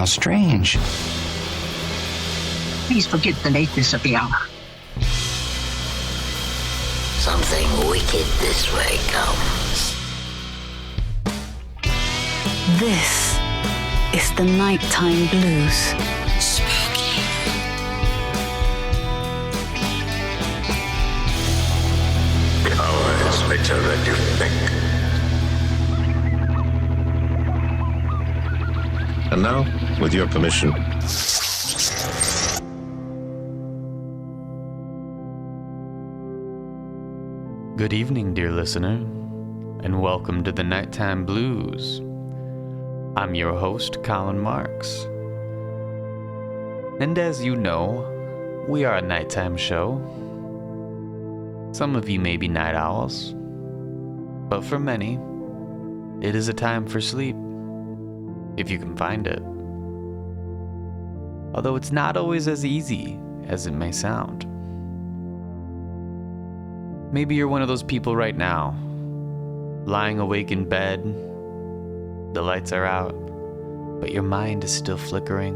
How strange. Please forget the lateness of the hour. Something wicked this way comes. This is the nighttime blues. Spooky. The hour is later than you think. And now, with your permission. Good evening, dear listener, and welcome to the Nighttime Blues. I'm your host, Colin Marks. And as you know, we are a nighttime show. Some of you may be night owls, but for many, it is a time for sleep, if you can find it. Although it's not always as easy as it may sound. Maybe you're one of those people right now, lying awake in bed, the lights are out, but your mind is still flickering.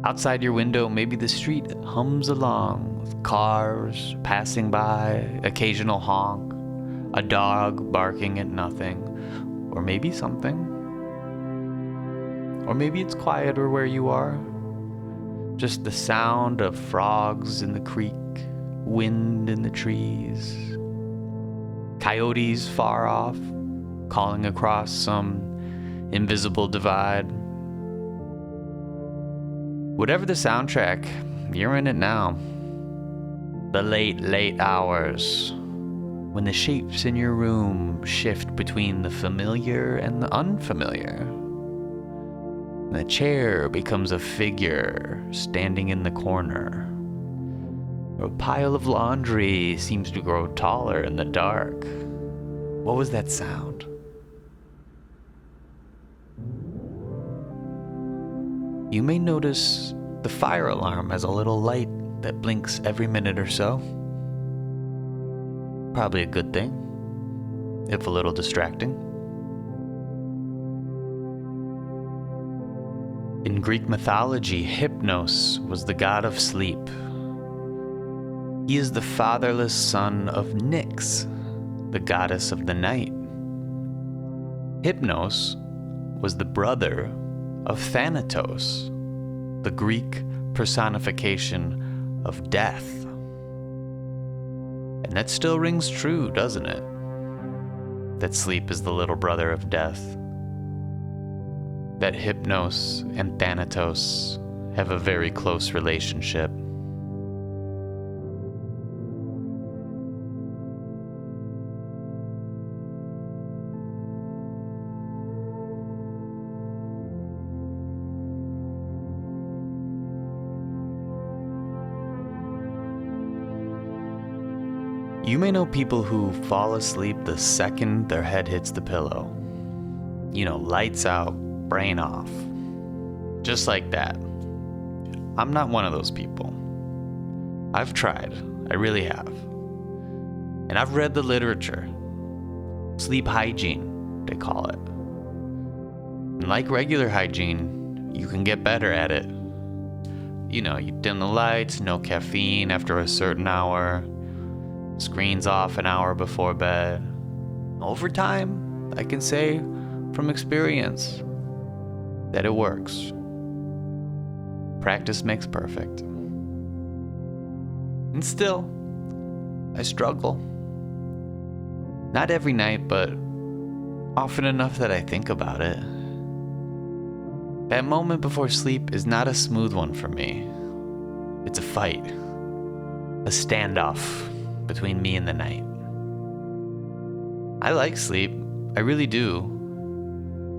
Outside your window, maybe the street hums along with cars passing by, occasional honk, a dog barking at nothing, or maybe something. Or maybe it's quieter where you are, just the sound of frogs in the creek, wind in the trees, coyotes far off, calling across some invisible divide. Whatever the soundtrack, you're in it now. The late hours, when the shapes in your room shift between the familiar and the unfamiliar. And the chair becomes a figure standing in the corner. A pile of laundry seems to grow taller in the dark. What was that sound? You may notice the fire alarm has a little light that blinks every minute or so. Probably a good thing, if a little distracting. In Greek mythology, Hypnos was the god of sleep. He is the fatherless son of Nyx, the goddess of the night. Hypnos was the brother of Thanatos, the Greek personification of death. And that still rings true, doesn't it? That sleep is the little brother of death. That Hypnos and Thanatos have a very close relationship. You may know people who fall asleep the second their head hits the pillow. You know, lights out, brain off. Just like that. I'm not one of those people. I've tried. I really have. And I've read the literature. Sleep hygiene, they call it. And like regular hygiene, you can get better at it. You know, you dim the lights, no caffeine after a certain hour. Screens off an hour before bed. Over time, I can say from experience that it works. Practice makes perfect. And still, I struggle. Not every night, but often enough that I think about it. That moment before sleep is not a smooth one for me. It's a fight. A standoff between me and the night. I like sleep, I really do.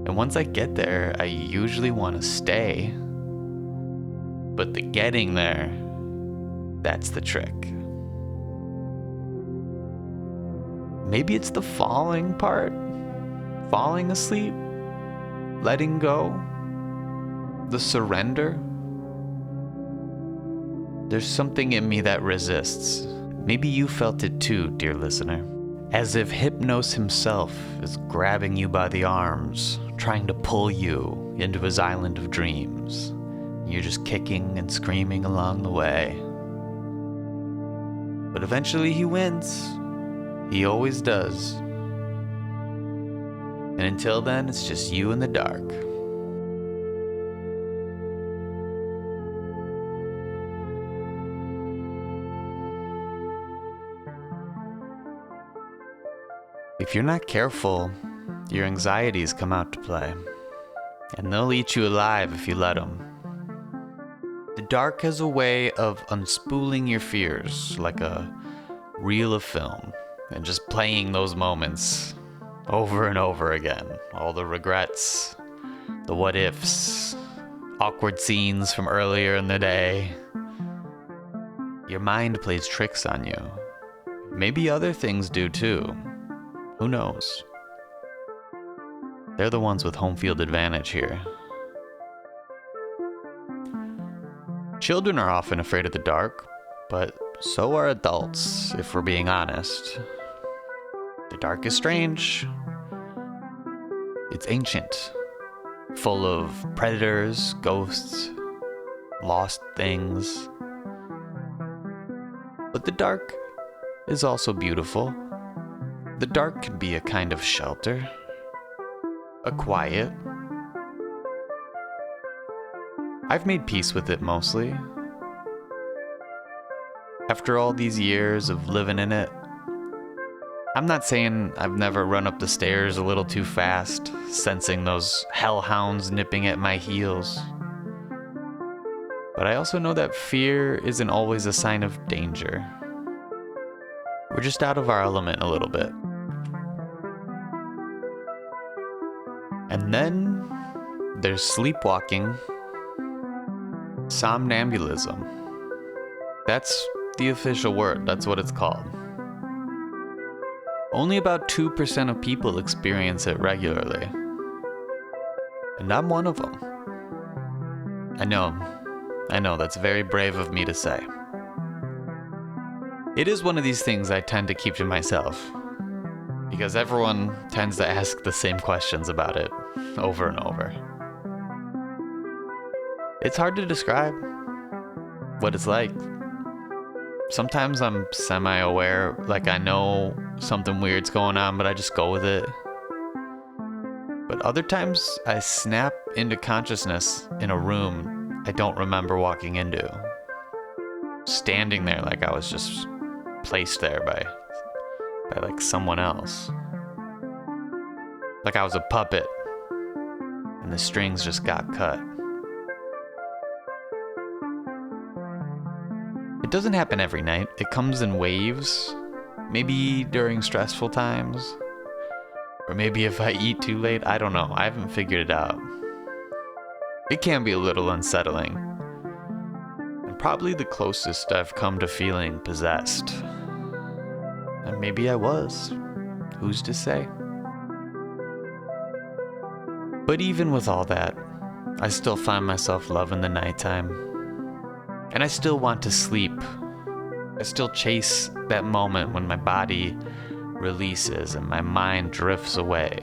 And once I get there, I usually want to stay. But the getting there, that's the trick. Maybe it's the falling part. Falling asleep, letting go, the surrender. There's something in me that resists. Maybe you felt it too, dear listener. As if Hypnos himself is grabbing you by the arms, trying to pull you into his island of dreams. You're just kicking and screaming along the way. But eventually he wins. He always does. And until then, it's just you in the dark. If you're not careful, your anxieties come out to play. And they'll eat you alive if you let them. The dark has a way of unspooling your fears like a reel of film and just playing those moments over and over again. All the regrets, the what ifs, awkward scenes from earlier in the day. Your mind plays tricks on you. Maybe other things do too. Who knows? They're the ones with home field advantage here. Children are often afraid of the dark, but so are adults, if we're being honest. The dark is strange. It's ancient, full of predators, ghosts, lost things. But the dark is also beautiful. The dark can be a kind of shelter, a quiet. I've made peace with it mostly. After all these years of living in it, I'm not saying I've never run up the stairs a little too fast, sensing those hellhounds nipping at my heels. But I also know that fear isn't always a sign of danger. We're just out of our element a little bit. And then there's sleepwalking, somnambulism. That's the official word, that's what it's called. Only about 2% of people experience it regularly. And I'm one of them. I know, that's very brave of me to say. It is one of these things I tend to keep to myself, because everyone tends to ask the same questions about it over and over. It's hard to describe what it's like. Sometimes I'm semi-aware, like I know something weird's going on, but I just go with it. But other times I snap into consciousness in a room I don't remember walking into. Standing there like I was just placed there by like someone else. Like I was a puppet and the strings just got cut. It doesn't happen every night. It comes in waves. Maybe during stressful times. Or maybe if I eat too late. I don't know. I haven't figured it out. It can be a little unsettling. And probably the closest I've come to feeling possessed. And maybe I was. Who's to say? But even with all that, I still find myself loving the nighttime. And I still want to sleep. I still chase that moment when my body releases and my mind drifts away.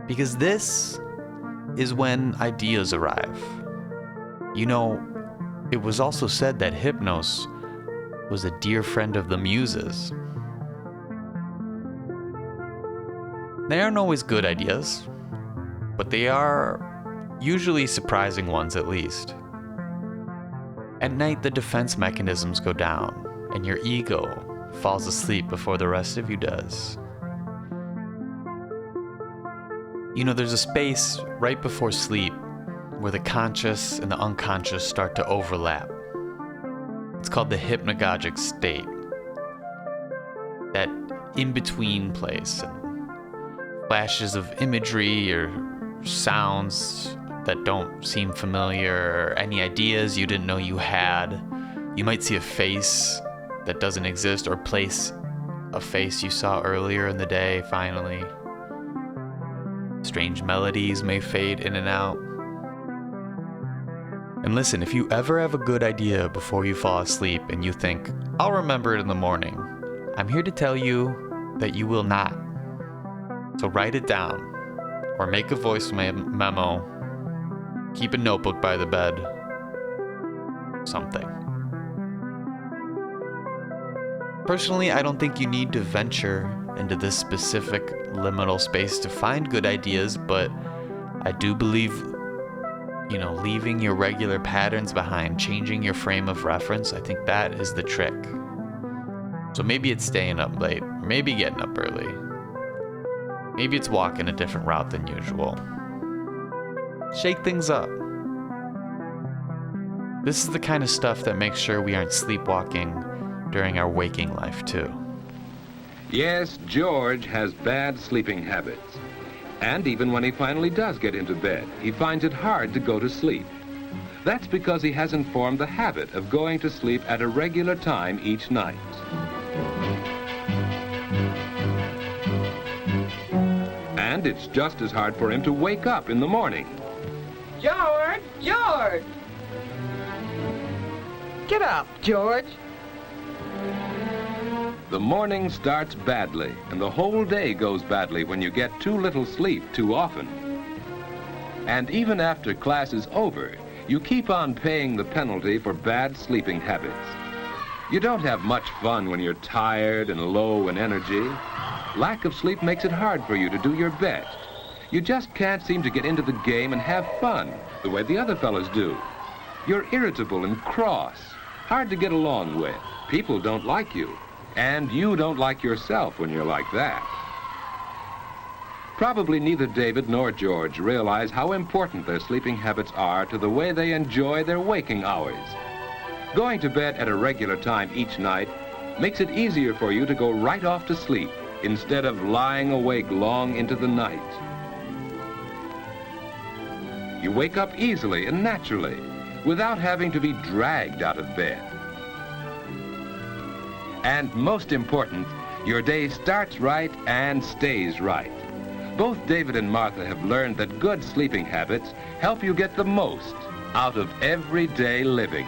Because this is when ideas arrive. You know, it was also said that Hypnos was a dear friend of the Muses. They aren't always good ideas, but they are usually surprising ones at least. At night, the defense mechanisms go down, and your ego falls asleep before the rest of you does. You know, there's a space right before sleep where the conscious and the unconscious start to overlap. It's called the hypnagogic state. That in-between place, and flashes of imagery or sounds that don't seem familiar, or any ideas you didn't know you had. You might see a face that doesn't exist, or place a face you saw earlier in the day, finally. Strange melodies may fade in and out. And listen, if you ever have a good idea before you fall asleep and you think, I'll remember it in the morning, I'm here to tell you that you will not. So write it down. or make a voice memo, keep a notebook by the bed, something. Personally, I don't think you need to venture into this specific liminal space to find good ideas, but I do believe, leaving your regular patterns behind, changing your frame of reference, I think that is the trick. So maybe it's staying up late, or maybe getting up early. Maybe it's walking a different route than usual. Shake things up. This is the kind of stuff that makes sure we aren't sleepwalking during our waking life, too. Yes, George has bad sleeping habits. And even when he finally does get into bed, he finds it hard to go to sleep. That's because he hasn't formed the habit of going to sleep at a regular time each night. And it's just as hard for him to wake up in the morning. George! George! Get up, George. The morning starts badly, and the whole day goes badly when you get too little sleep too often. And even after class is over, you keep on paying the penalty for bad sleeping habits. You don't have much fun when you're tired and low in energy. Lack of sleep makes it hard for you to do your best. You just can't seem to get into the game and have fun the way the other fellows do. You're irritable and cross, hard to get along with. People don't like you, and you don't like yourself when you're like that. Probably neither David nor George realize how important their sleeping habits are to the way they enjoy their waking hours. Going to bed at a regular time each night makes it easier for you to go right off to sleep instead of lying awake long into the night. You wake up easily and naturally without having to be dragged out of bed. And most important, your day starts right and stays right. Both David and Martha have learned that good sleeping habits help you get the most out of everyday living.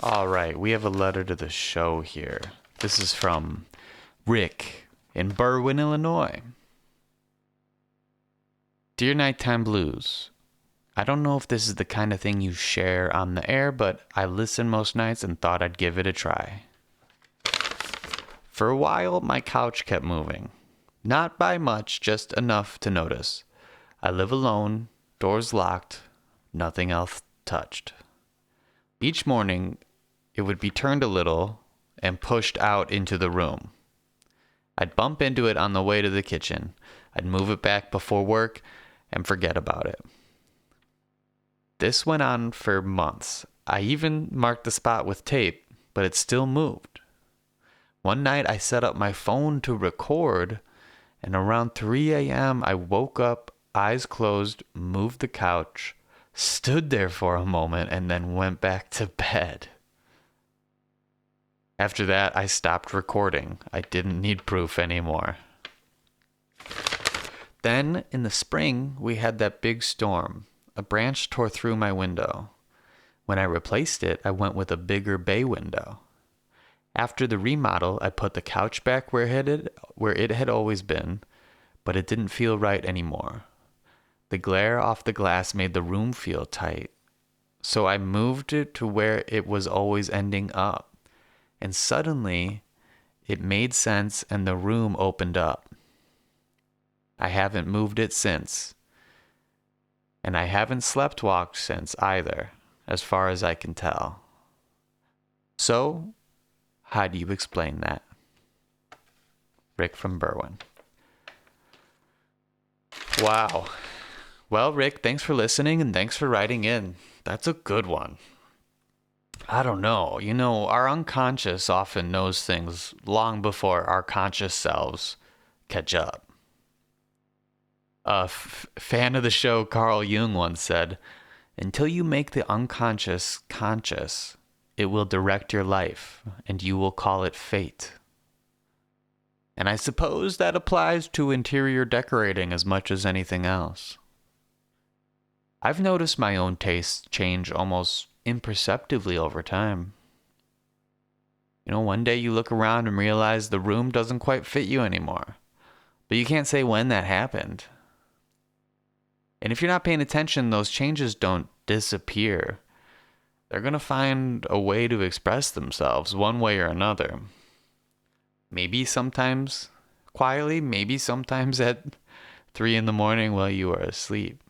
All right, we have a letter to the show here. This is from Rick in Berwyn, Illinois. Dear Nighttime Blues, I don't know if this is the kind of thing you share on the air, but I listen most nights and thought I'd give it a try. For a while, my couch kept moving. Not by much, just enough to notice. I live alone, doors locked, nothing else touched. Each morning, it would be turned a little and pushed out into the room. I'd bump into it on the way to the kitchen. I'd move it back before work and forget about it. This went on for months. I even marked the spot with tape, but it still moved. One night I set up my phone to record, and around 3 a.m. I woke up, eyes closed, moved the couch, stood there for a moment, and then went back to bed. After that, I stopped recording. I didn't need proof anymore. Then, in the spring, we had that big storm. A branch tore through my window. When I replaced it, I went with a bigger bay window. After the remodel, I put the couch back where it had always been, but it didn't feel right anymore. The glare off the glass made the room feel tight. So I moved it to where it was always ending up. And suddenly, it made sense and the room opened up. I haven't moved it since. And I haven't slept-walked since either, as far as I can tell. So, how do you explain that? Rick from Berwyn. Wow. Well, Rick, thanks for listening and thanks for writing in. That's a good one. I don't know. Our unconscious often knows things long before our conscious selves catch up. A fan of the show, Carl Jung, once said, "Until you make the unconscious conscious, it will direct your life, and you will call it fate." And I suppose that applies to interior decorating as much as anything else. I've noticed my own tastes change almost imperceptibly over time. You know, one day you look around and realize the room doesn't quite fit you anymore. But you can't say when that happened. And if you're not paying attention, those changes don't disappear. They're going to find a way to express themselves one way or another. Maybe sometimes quietly, maybe sometimes at 3 a.m. while you are asleep.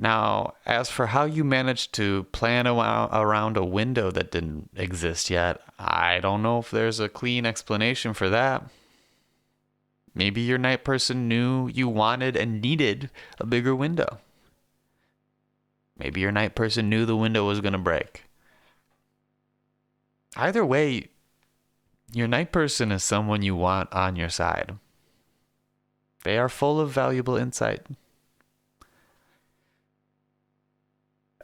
Now, as for how you managed to plan around a window that didn't exist yet, I don't know if there's a clean explanation for that. Maybe your night person knew you wanted and needed a bigger window. Maybe your night person knew the window was going to break. Either way, your night person is someone you want on your side. They are full of valuable insight.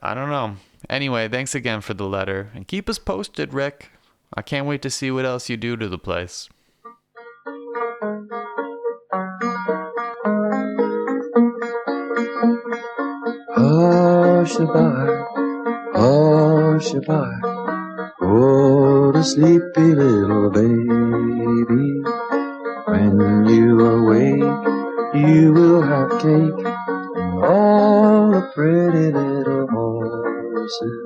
I don't know. Anyway, thanks again for the letter. And keep us posted, Rick. I can't wait to see what else you do to the place. Hush-a-bye, go to sleepy little baby. When you awake, you will have cake and all the pretty little horses.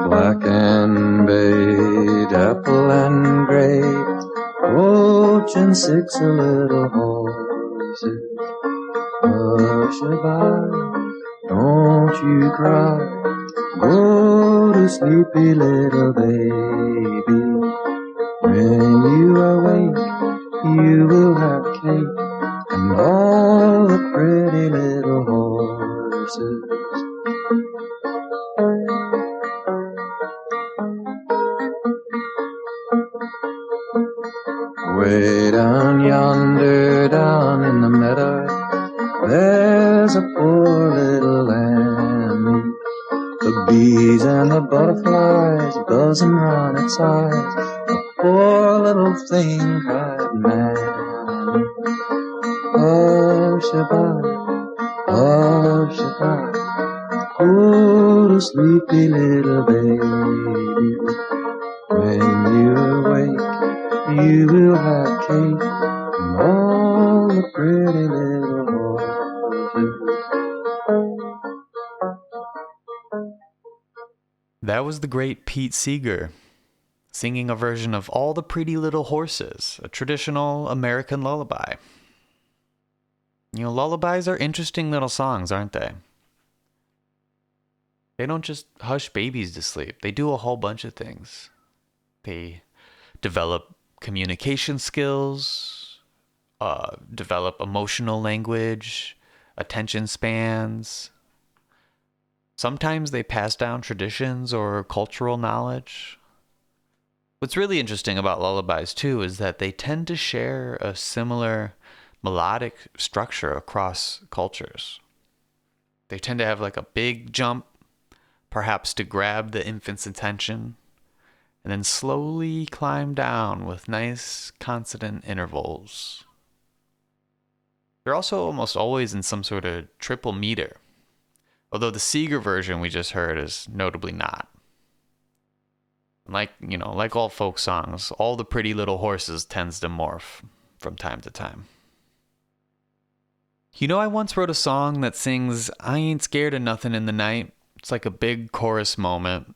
Black and bay, dapple and gray, coach and 6 little horses. Hush-a-bye, don't you cry, go to sleepy little baby. When you awake, you will have cake and all the pretty little horses. Way down yonder, down in the meadow, there's a poor little lamb. The bees and the butterflies buzzing round its eyes. The poor little thing cried, Mammy. Hush-a-bye, hush-a-bye, go to sleepy little baby. When you awake, you will have cake and all the pretty little horses. That was the great Pete Seeger singing a version of All the Pretty Little Horses, a traditional American lullaby. You know, lullabies are interesting little songs, aren't they? They don't just hush babies to sleep. They do a whole bunch of things. They develop communication skills, develop emotional language, attention spans. Sometimes they pass down traditions or cultural knowledge. What's really interesting about lullabies, too, is that they tend to share a similar melodic structure across cultures. They tend to have like a big jump, perhaps to grab the infant's attention, and then slowly climb down with nice consonant intervals. They're also almost always in some sort of triple meter, although the Seeger version we just heard is notably not. Like all folk songs, All the Pretty Little Horses tends to morph from time to time. You know, I once wrote a song that sings, I ain't scared of nothing in the night. It's like a big chorus moment.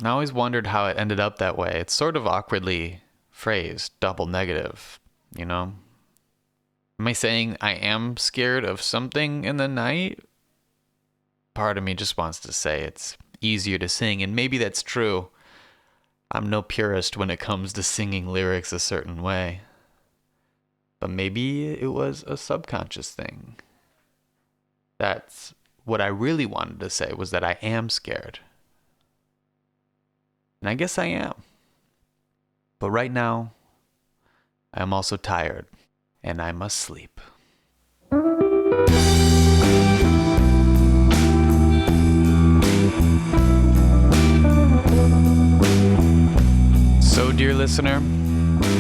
I always wondered how it ended up that way. It's sort of awkwardly phrased, double negative, you know? Am I saying I am scared of something in the night? Part of me just wants to say it's easier to sing, and maybe that's true. I'm no purist when it comes to singing lyrics a certain way. But maybe it was a subconscious thing. That's what I really wanted to say, was that I am scared. And I guess I am. But right now, I am also tired, and I must sleep. So, dear listener,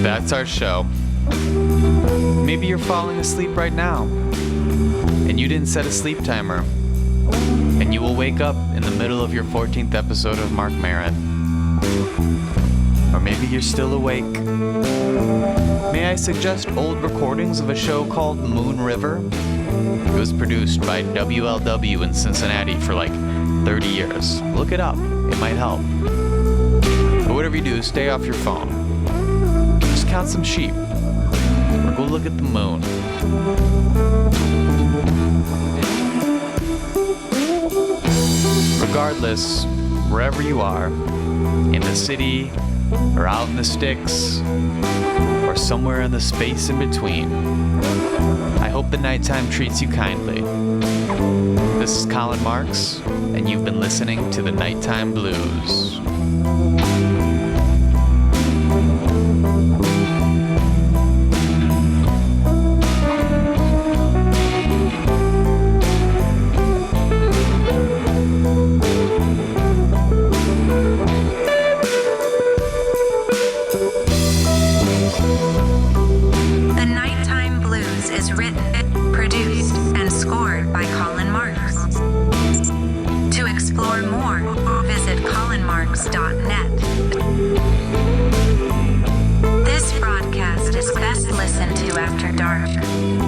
that's our show. Maybe you're falling asleep right now. and you didn't set a sleep timer, and you will wake up in the middle of your 14th episode of Mark Maron. Or maybe you're still awake. May I suggest old recordings of a show called Moon River? It was produced by WLW in Cincinnati for like 30 years. Look it up. It might help. But whatever you do, stay off your phone. Just count some sheep. Or go look at the moon. Regardless, wherever you are, in the city, or out in the sticks, or somewhere in the space in between, I hope the nighttime treats you kindly. This is Colin Marks, and you've been listening to the Nighttime Blues. The Nighttime Blues is written, produced, and scored by Colin Marks. To explore more, visit colinmarks.net. This broadcast is best listened to after dark.